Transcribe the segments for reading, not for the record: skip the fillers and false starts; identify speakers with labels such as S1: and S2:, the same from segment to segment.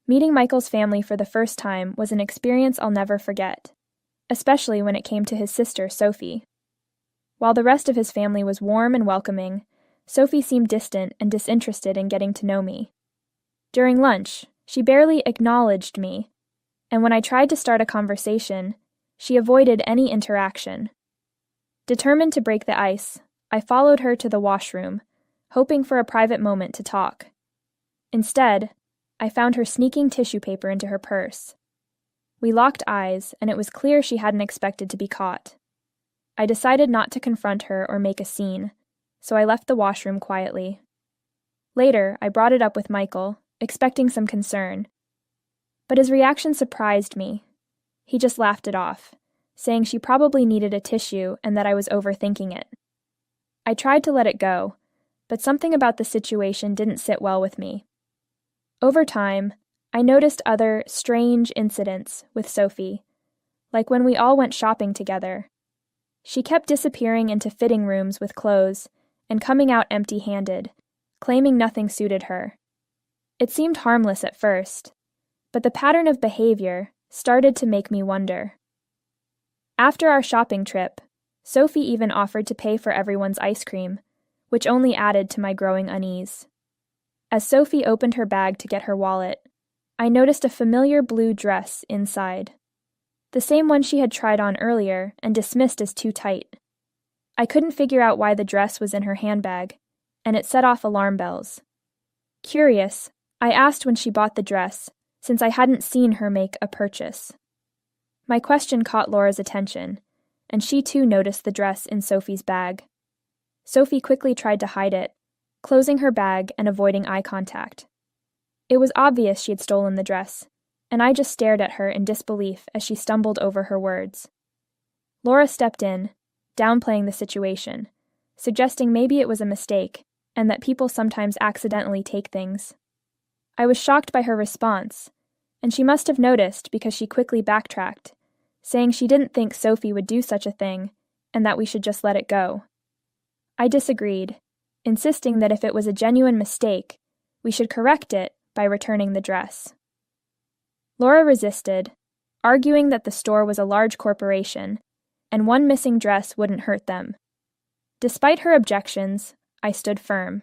S1: Meeting Michael's family for the first time was an experience I'll never forget, especially when it came to his sister, Sophie. While the rest of his family was warm and welcoming, Sophie seemed distant and disinterested in getting to know me. During lunch, she barely acknowledged me, and when I tried to start a conversation, she avoided any interaction. Determined to break the ice, I followed her to the washroom, hoping for a private moment to talk. Instead, I found her sneaking tissue paper into her purse. We locked eyes, and it was clear she hadn't expected to be caught. I decided not to confront her or make a scene, so I left the washroom quietly. Later, I brought it up with Michael, expecting some concern. But his reaction surprised me. He just laughed it off, saying she probably needed a tissue and that I was overthinking it. I tried to let it go, but something about the situation didn't sit well with me. Over time, I noticed other strange incidents with Sophie, like when we all went shopping together. She kept disappearing into fitting rooms with clothes and coming out empty-handed, claiming nothing suited her. It seemed harmless at first, but the pattern of behavior started to make me wonder. After our shopping trip, Sophie even offered to pay for everyone's ice cream, which only added to my growing unease. As Sophie opened her bag to get her wallet, I noticed a familiar blue dress inside. The same one she had tried on earlier and dismissed as too tight. I couldn't figure out why the dress was in her handbag, and it set off alarm bells. Curious, I asked when she bought the dress, since I hadn't seen her make a purchase. My question caught Laura's attention, and she too noticed the dress in Sophie's bag. Sophie quickly tried to hide it, closing her bag and avoiding eye contact. It was obvious she had stolen the dress, and I just stared at her in disbelief as she stumbled over her words. Laura stepped in, downplaying the situation, suggesting maybe it was a mistake, and that people sometimes accidentally take things. I was shocked by her response, and she must have noticed because she quickly backtracked, saying she didn't think Sophie would do such a thing, and that we should just let it go. I disagreed, insisting that if it was a genuine mistake, we should correct it by returning the dress. Laura resisted, arguing that the store was a large corporation, and one missing dress wouldn't hurt them. Despite her objections, I stood firm.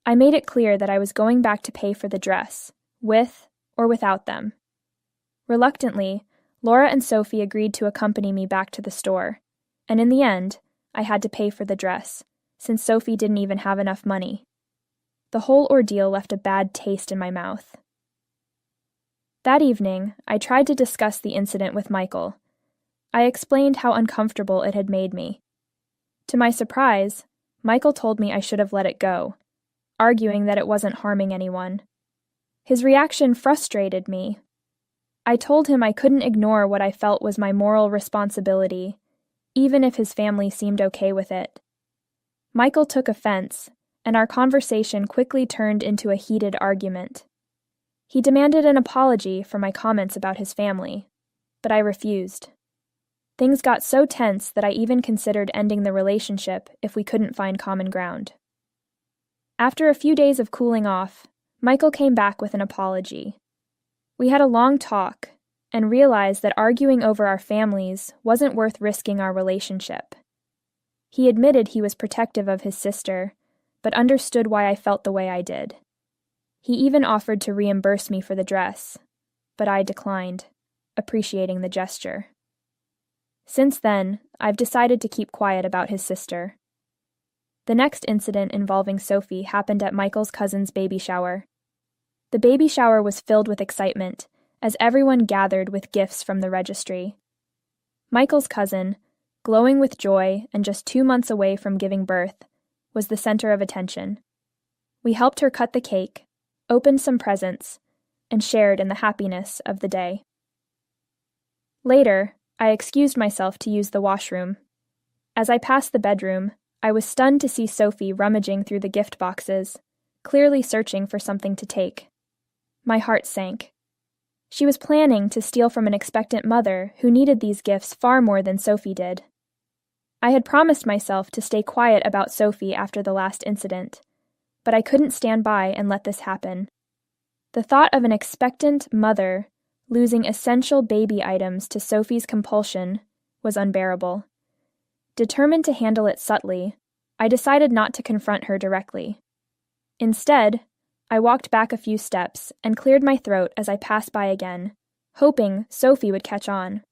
S1: I made it clear that I was going back to pay for the dress, with or without them. Reluctantly, Laura and Sophie agreed to accompany me back to the store, and in the end, I had to pay for the dress, since Sophie didn't even have enough money. The whole ordeal left a bad taste in my mouth. That evening, I tried to discuss the incident with Michael. I explained how uncomfortable it had made me. To my surprise, Michael told me I should have let it go, arguing that it wasn't harming anyone. His reaction frustrated me. I told him I couldn't ignore what I felt was my moral responsibility, even if his family seemed okay with it. Michael took offense, and our conversation quickly turned into a heated argument. He demanded an apology for my comments about his family, but I refused. Things got so tense that I even considered ending the relationship if we couldn't find common ground. After a few days of cooling off, Michael came back with an apology. We had a long talk and realized that arguing over our families wasn't worth risking our relationship. He admitted he was protective of his sister, but understood why I felt the way I did. He even offered to reimburse me for the dress, but I declined, appreciating the gesture. Since then, I've decided to keep quiet about his sister. The next incident involving Sophie happened at Michael's cousin's baby shower. The baby shower was filled with excitement, as everyone gathered with gifts from the registry. Michael's cousin, glowing with joy and just 2 months away from giving birth, was the center of attention. We helped her cut the cake, opened some presents, and shared in the happiness of the day. Later, I excused myself to use the washroom. As I passed the bedroom, I was stunned to see Sophie rummaging through the gift boxes, clearly searching for something to take. My heart sank. She was planning to steal from an expectant mother who needed these gifts far more than Sophie did. I had promised myself to stay quiet about Sophie after the last incident, but I couldn't stand by and let this happen. The thought of an expectant mother losing essential baby items to Sophie's compulsion was unbearable. Determined to handle it subtly, I decided not to confront her directly. Instead, I walked back a few steps and cleared my throat as I passed by again, hoping Sophie would catch on.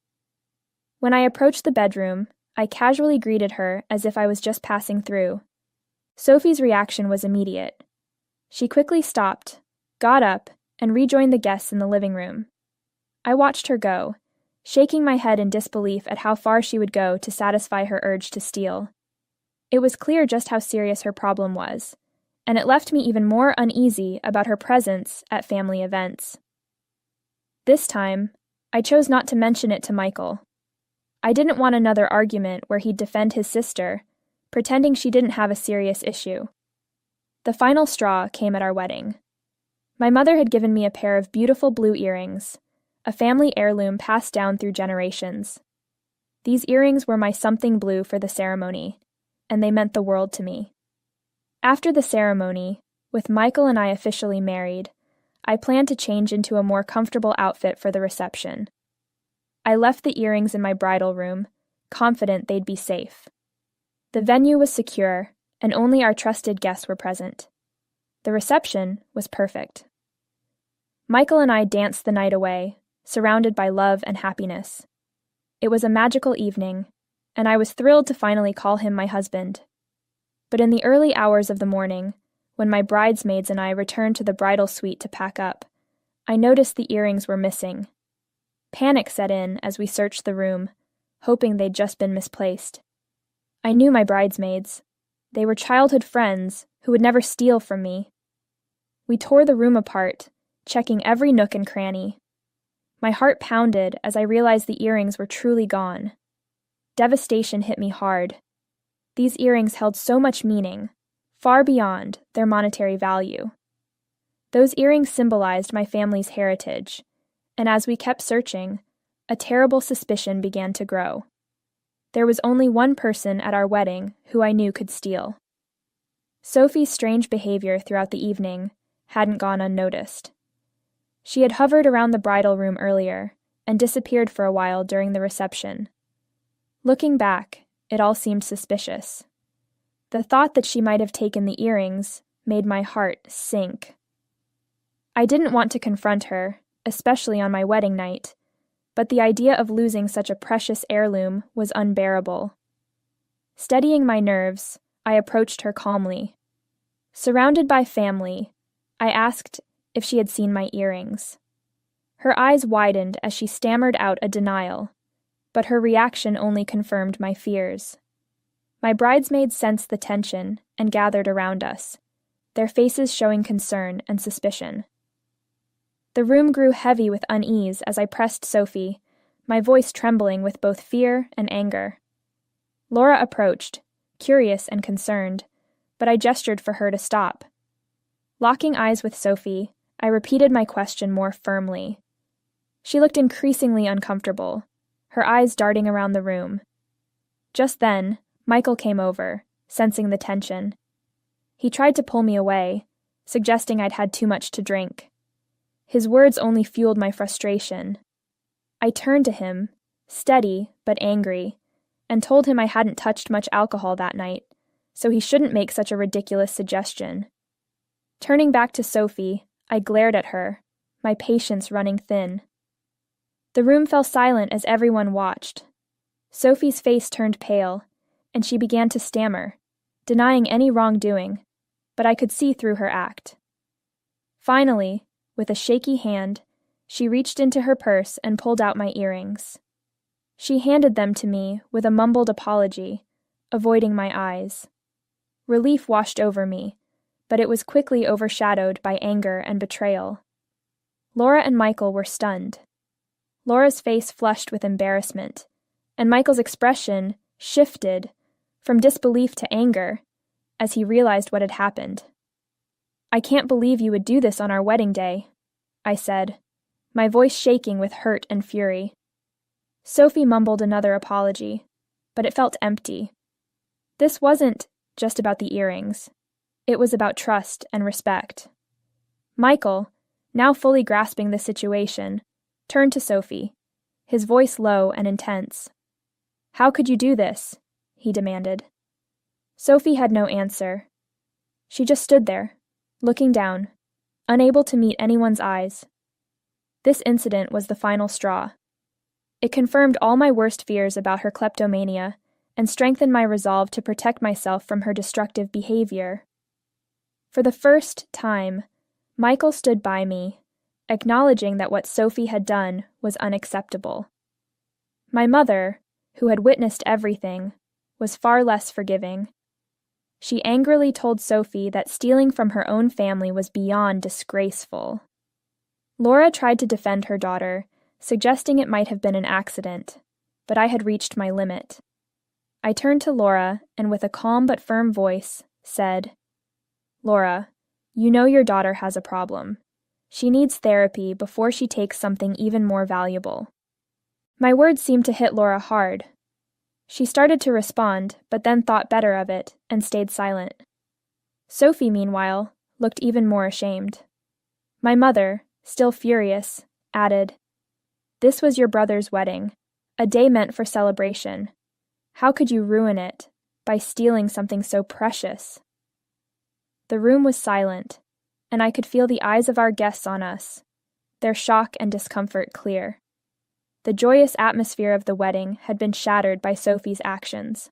S1: When I approached the bedroom, I casually greeted her as if I was just passing through. Sophie's reaction was immediate. She quickly stopped, got up, and rejoined the guests in the living room. I watched her go, shaking my head in disbelief at how far she would go to satisfy her urge to steal. It was clear just how serious her problem was, and it left me even more uneasy about her presence at family events. This time, I chose not to mention it to Michael. I didn't want another argument where he'd defend his sister, pretending she didn't have a serious issue. The final straw came at our wedding. My mother had given me a pair of beautiful blue earrings, a family heirloom passed down through generations. These earrings were my something blue for the ceremony, and they meant the world to me. After the ceremony, with Michael and I officially married, I planned to change into a more comfortable outfit for the reception. I left the earrings in my bridal room, confident they'd be safe. The venue was secure, and only our trusted guests were present. The reception was perfect. Michael and I danced the night away, surrounded by love and happiness. It was a magical evening, and I was thrilled to finally call him my husband. But in the early hours of the morning, when my bridesmaids and I returned to the bridal suite to pack up, I noticed the earrings were missing. Panic set in as we searched the room, hoping they'd just been misplaced. I knew my bridesmaids. They were childhood friends who would never steal from me. We tore the room apart, checking every nook and cranny. My heart pounded as I realized the earrings were truly gone. Devastation hit me hard. These earrings held so much meaning, far beyond their monetary value. Those earrings symbolized my family's heritage, and as we kept searching, a terrible suspicion began to grow. There was only one person at our wedding who I knew could steal. Sophie's strange behavior throughout the evening hadn't gone unnoticed. She had hovered around the bridal room earlier and disappeared for a while during the reception. Looking back, it all seemed suspicious. The thought that she might have taken the earrings made my heart sink. I didn't want to confront her, especially on my wedding night, but the idea of losing such a precious heirloom was unbearable. Steadying my nerves, I approached her calmly. Surrounded by family, I asked if she had seen my earrings. Her eyes widened as she stammered out a denial, but her reaction only confirmed my fears. My bridesmaids sensed the tension and gathered around us, their faces showing concern and suspicion. The room grew heavy with unease as I pressed Sophie, my voice trembling with both fear and anger. Laura approached, curious and concerned, but I gestured for her to stop. Locking eyes with Sophie, I repeated my question more firmly. She looked increasingly uncomfortable, her eyes darting around the room. Just then, Michael came over, sensing the tension. He tried to pull me away, suggesting I'd had too much to drink. His words only fueled my frustration. I turned to him, steady but angry, and told him I hadn't touched much alcohol that night, so he shouldn't make such a ridiculous suggestion. Turning back to Sophie, I glared at her, my patience running thin. The room fell silent as everyone watched. Sophie's face turned pale, and she began to stammer, denying any wrongdoing, but I could see through her act. Finally, with a shaky hand, she reached into her purse and pulled out my earrings. She handed them to me with a mumbled apology, avoiding my eyes. Relief washed over me, but it was quickly overshadowed by anger and betrayal. Laura and Michael were stunned. Laura's face flushed with embarrassment, and Michael's expression shifted from disbelief to anger as he realized what had happened. "I can't believe you would do this on our wedding day," I said, my voice shaking with hurt and fury. Sophie mumbled another apology, but it felt empty. This wasn't just about the earrings. It was about trust and respect. Michael, now fully grasping the situation, turned to Sophie, his voice low and intense. "How could you do this?" he demanded. Sophie had no answer. She just stood there, looking down, unable to meet anyone's eyes. This incident was the final straw. It confirmed all my worst fears about her kleptomania and strengthened my resolve to protect myself from her destructive behavior. For the first time, Michael stood by me, acknowledging that what Sophie had done was unacceptable. My mother, who had witnessed everything, was far less forgiving. She angrily told Sophie that stealing from her own family was beyond disgraceful. Laura tried to defend her daughter, suggesting it might have been an accident, but I had reached my limit. I turned to Laura and with a calm but firm voice, said, "Laura, you know your daughter has a problem. She needs therapy before she takes something even more valuable." My words seemed to hit Laura hard. She started to respond, but then thought better of it and stayed silent. Sophie, meanwhile, looked even more ashamed. My mother, still furious, added, "This was your brother's wedding, a day meant for celebration. How could you ruin it by stealing something so precious?" The room was silent, and I could feel the eyes of our guests on us, their shock and discomfort clear. The joyous atmosphere of the wedding had been shattered by Sophie's actions.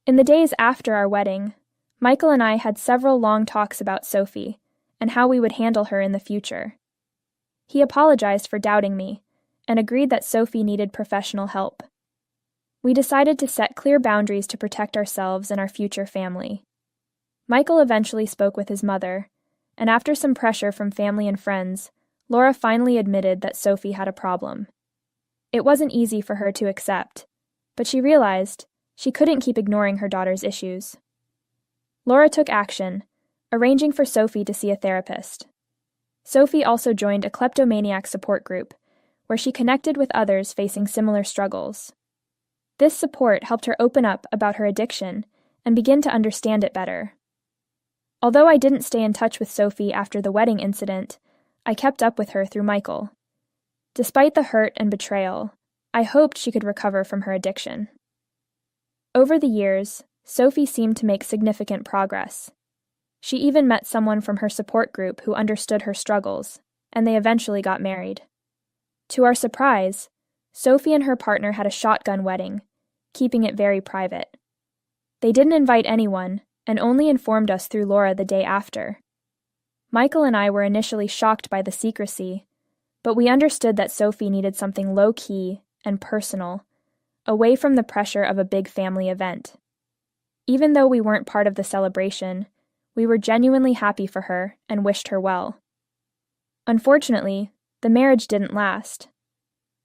S1: In the days after our wedding, Michael and I had several long talks about Sophie and how we would handle her in the future. He apologized for doubting me and agreed that Sophie needed professional help. We decided to set clear boundaries to protect ourselves and our future family. Michael eventually spoke with his mother, and after some pressure from family and friends, Laura finally admitted that Sophie had a problem. It wasn't easy for her to accept, but she realized she couldn't keep ignoring her daughter's issues. Laura took action, arranging for Sophie to see a therapist. Sophie also joined a kleptomaniac support group, where she connected with others facing similar struggles. This support helped her open up about her addiction and begin to understand it better. Although I didn't stay in touch with Sophie after the wedding incident, I kept up with her through Michael. Despite the hurt and betrayal, I hoped she could recover from her addiction. Over the years, Sophie seemed to make significant progress. She even met someone from her support group who understood her struggles, and they eventually got married. To our surprise, Sophie and her partner had a shotgun wedding, keeping it very private. They didn't invite anyone, and only informed us through Laura the day after. Michael and I were initially shocked by the secrecy, but we understood that Sophie needed something low-key and personal, away from the pressure of a big family event. Even though we weren't part of the celebration, we were genuinely happy for her and wished her well. Unfortunately, the marriage didn't last.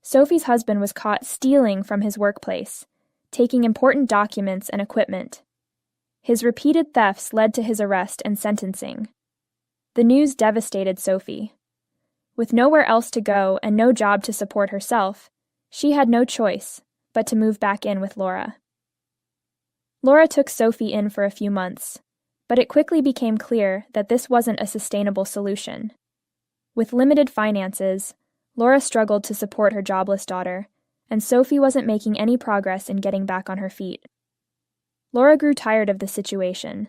S1: Sophie's husband was caught stealing from his workplace, taking important documents and equipment. His repeated thefts led to his arrest and sentencing. The news devastated Sophie. With nowhere else to go and no job to support herself, she had no choice but to move back in with Laura. Laura took Sophie in for a few months, but it quickly became clear that this wasn't a sustainable solution. With limited finances, Laura struggled to support her jobless daughter, and Sophie wasn't making any progress in getting back on her feet. Laura grew tired of the situation.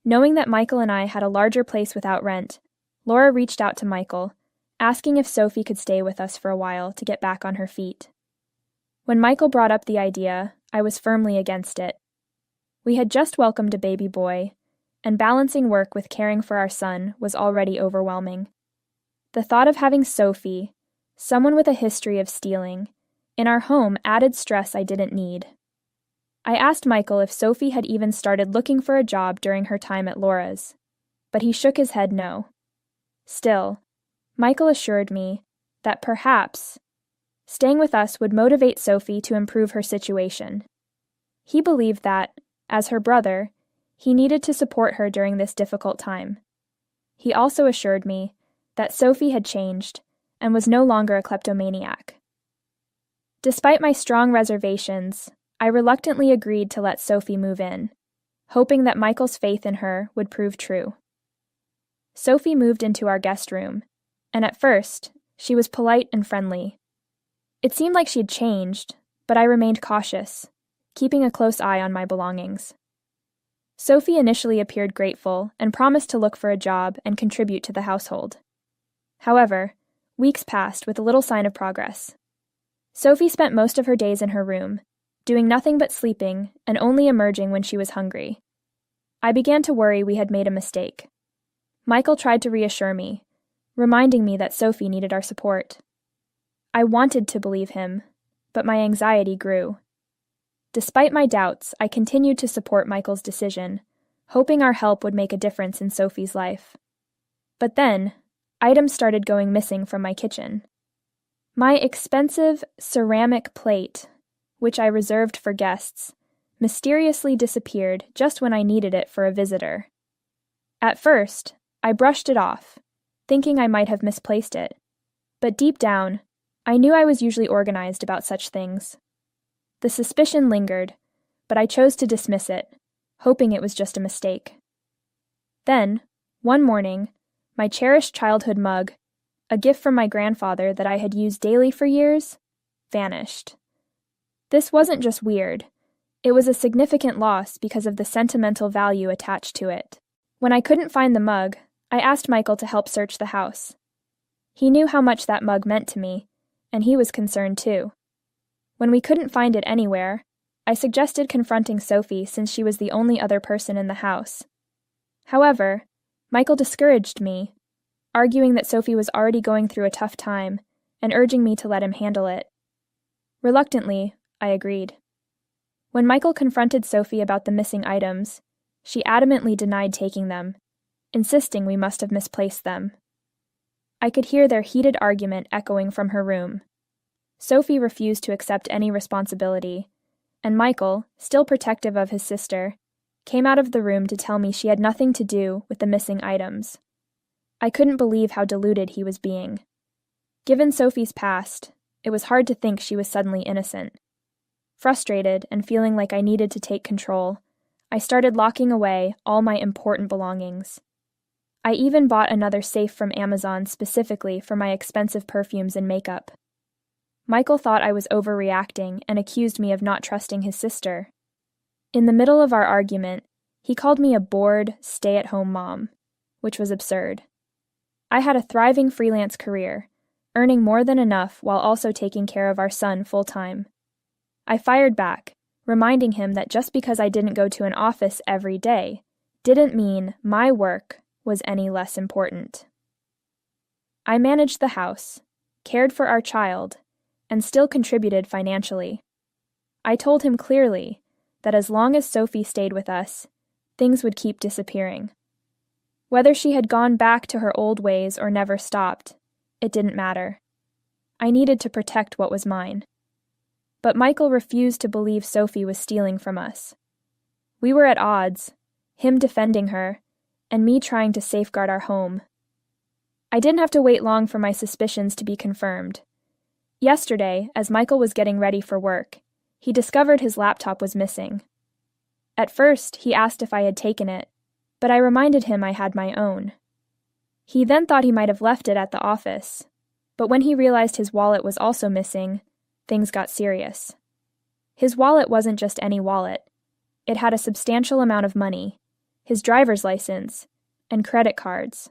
S1: Knowing that Michael and I had a larger place without rent, Laura reached out to Michael, asking if Sophie could stay with us for a while to get back on her feet. When Michael brought up the idea, I was firmly against it. We had just welcomed a baby boy, and balancing work with caring for our son was already overwhelming. The thought of having Sophie, someone with a history of stealing, in our home added stress I didn't need. I asked Michael if Sophie had even started looking for a job during her time at Laura's, but he shook his head no. Still, Michael assured me that perhaps staying with us would motivate Sophie to improve her situation. He believed that, as her brother, he needed to support her during this difficult time. He also assured me that Sophie had changed and was no longer a kleptomaniac. Despite my strong reservations, I reluctantly agreed to let Sophie move in, hoping that Michael's faith in her would prove true. Sophie moved into our guest room, and at first, she was polite and friendly. It seemed like she'd changed, but I remained cautious, keeping a close eye on my belongings. Sophie initially appeared grateful and promised to look for a job and contribute to the household. However, weeks passed with little sign of progress. Sophie spent most of her days in her room, doing nothing but sleeping and only emerging when she was hungry. I began to worry we had made a mistake. Michael tried to reassure me, reminding me that Sophie needed our support. I wanted to believe him, but my anxiety grew. Despite my doubts, I continued to support Michael's decision, hoping our help would make a difference in Sophie's life. But then, items started going missing from my kitchen. My expensive ceramic plate, which I reserved for guests, mysteriously disappeared just when I needed it for a visitor. At first, I brushed it off, thinking I might have misplaced it. But deep down, I knew I was usually organized about such things. The suspicion lingered, but I chose to dismiss it, hoping it was just a mistake. Then, one morning, my cherished childhood mug, a gift from my grandfather that I had used daily for years, vanished. This wasn't just weird. It was a significant loss because of the sentimental value attached to it. When I couldn't find the mug, I asked Michael to help search the house. He knew how much that mug meant to me, and he was concerned too. When we couldn't find it anywhere, I suggested confronting Sophie since she was the only other person in the house. However, Michael discouraged me, arguing that Sophie was already going through a tough time and urging me to let him handle it. Reluctantly, I agreed. When Michael confronted Sophie about the missing items, she adamantly denied taking them, insisting we must have misplaced them. I could hear their heated argument echoing from her room. Sophie refused to accept any responsibility, and Michael, still protective of his sister, came out of the room to tell me she had nothing to do with the missing items. I couldn't believe how deluded he was being. Given Sophie's past, it was hard to think she was suddenly innocent. Frustrated and feeling like I needed to take control, I started locking away all my important belongings. I even bought another safe from Amazon specifically for my expensive perfumes and makeup. Michael thought I was overreacting and accused me of not trusting his sister. In the middle of our argument, he called me a bored, stay-at-home mom, which was absurd. I had a thriving freelance career, earning more than enough while also taking care of our son full-time. I fired back, reminding him that just because I didn't go to an office every day didn't mean my work was any less important. I managed the house, cared for our child, and still contributed financially. I told him clearly that as long as Sophie stayed with us, things would keep disappearing. Whether she had gone back to her old ways or never stopped, it didn't matter. I needed to protect what was mine. But Michael refused to believe Sophie was stealing from us. We were at odds, him defending her, and me trying to safeguard our home. I didn't have to wait long for my suspicions to be confirmed. Yesterday, as Michael was getting ready for work, he discovered his laptop was missing. At first, he asked if I had taken it, but I reminded him I had my own. He then thought he might have left it at the office, but when he realized his wallet was also missing, things got serious. His wallet wasn't just any wallet. It had a substantial amount of money, his driver's license, and credit cards.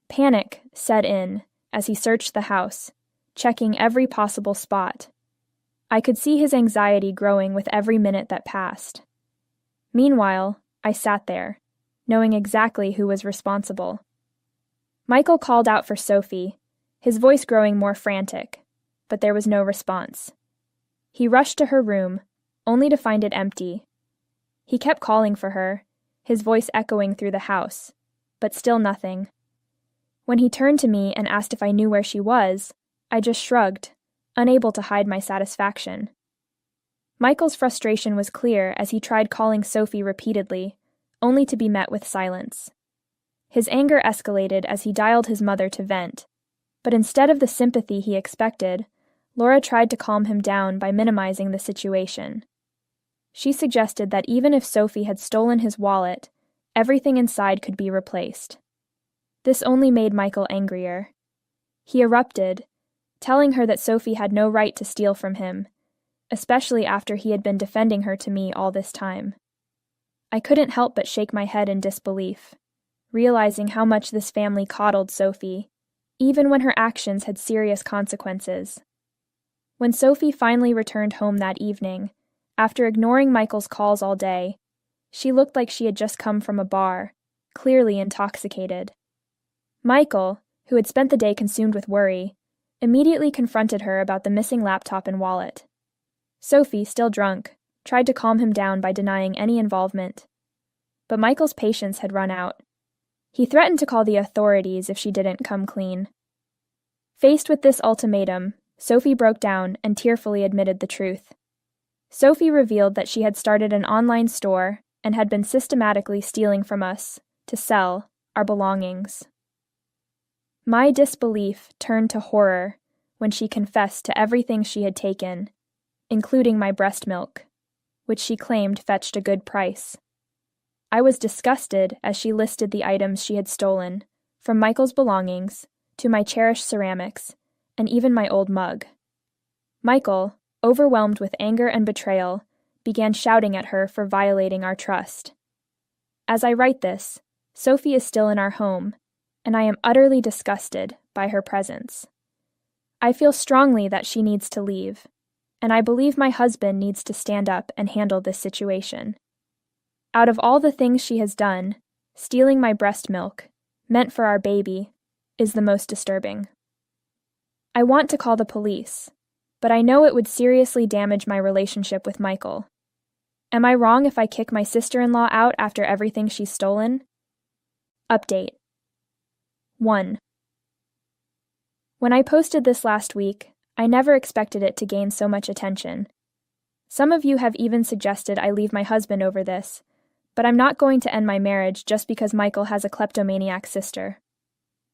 S1: Panic set in as he searched the house, checking every possible spot. I could see his anxiety growing with every minute that passed. Meanwhile, I sat there, knowing exactly who was responsible. Michael called out for Sophie, his voice growing more frantic, but there was no response. He rushed to her room, only to find it empty. He kept calling for her, his voice echoing through the house, but still nothing. When he turned to me and asked if I knew where she was, I just shrugged, unable to hide my satisfaction. Michael's frustration was clear as he tried calling Sophie repeatedly, only to be met with silence. His anger escalated as he dialed his mother to vent, but instead of the sympathy he expected, Laura tried to calm him down by minimizing the situation. She suggested that even if Sophie had stolen his wallet, everything inside could be replaced. This only made Michael angrier. He erupted, telling her that Sophie had no right to steal from him, especially after he had been defending her to me all this time. I couldn't help but shake my head in disbelief, realizing how much this family coddled Sophie, even when her actions had serious consequences. When Sophie finally returned home that evening, after ignoring Michael's calls all day, she looked like she had just come from a bar, clearly intoxicated. Michael, who had spent the day consumed with worry, immediately confronted her about the missing laptop and wallet. Sophie, still drunk, tried to calm him down by denying any involvement. But Michael's patience had run out. He threatened to call the authorities if she didn't come clean. Faced with this ultimatum, Sophie broke down and tearfully admitted the truth. Sophie revealed that she had started an online store and had been systematically stealing from us to sell our belongings. My disbelief turned to horror when she confessed to everything she had taken, including my breast milk, which she claimed fetched a good price. I was disgusted as she listed the items she had stolen, from Michael's belongings to my cherished ceramics, and even my old mug. Michael, overwhelmed with anger and betrayal, began shouting at her for violating our trust. As I write this, Sophie is still in our home, and I am utterly disgusted by her presence. I feel strongly that she needs to leave, and I believe my husband needs to stand up and handle this situation. Out of all the things she has done, stealing my breast milk, meant for our baby, is the most disturbing. I want to call the police, but I know it would seriously damage my relationship with Michael. Am I wrong if I kick my sister-in-law out after everything she's stolen? Update. 1. When I posted this last week, I never expected it to gain so much attention. Some of you have even suggested I leave my husband over this, but I'm not going to end my marriage just because Michael has a kleptomaniac sister.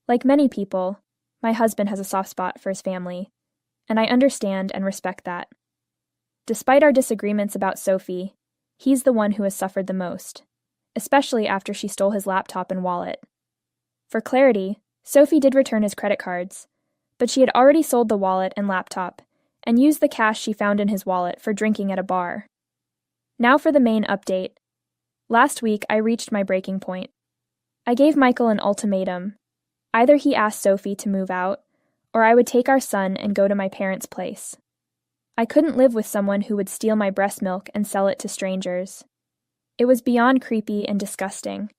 S1: Like many people, my husband has a soft spot for his family, and I understand and respect that. Despite our disagreements about Sophie, he's the one who has suffered the most, especially after she stole his laptop and wallet. For clarity, Sophie did return his credit cards, but she had already sold the wallet and laptop and used the cash she found in his wallet for drinking at a bar. Now for the main update. Last week, I reached my breaking point. I gave Michael an ultimatum. Either he asked Sophie to move out, or I would take our son and go to my parents' place. I couldn't live with someone who would steal my breast milk and sell it to strangers. It was beyond creepy and disgusting.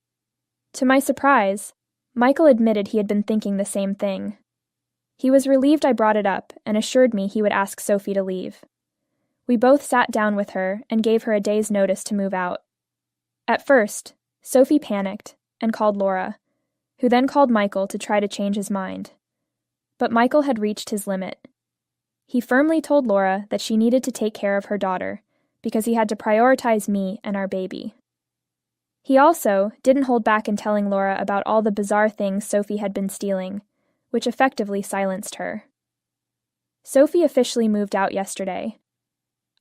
S1: To my surprise, Michael admitted he had been thinking the same thing. He was relieved I brought it up and assured me he would ask Sophie to leave. We both sat down with her and gave her a day's notice to move out. At first, Sophie panicked and called Laura, who then called Michael to try to change his mind. But Michael had reached his limit. He firmly told Laura that she needed to take care of her daughter because he had to prioritize me and our baby. He also didn't hold back in telling Laura about all the bizarre things Sophie had been stealing, which effectively silenced her. Sophie officially moved out yesterday.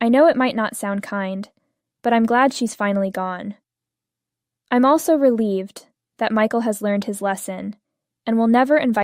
S1: I know it might not sound kind, but I'm glad she's finally gone. I'm also relieved that Michael has learned his lesson and will never invite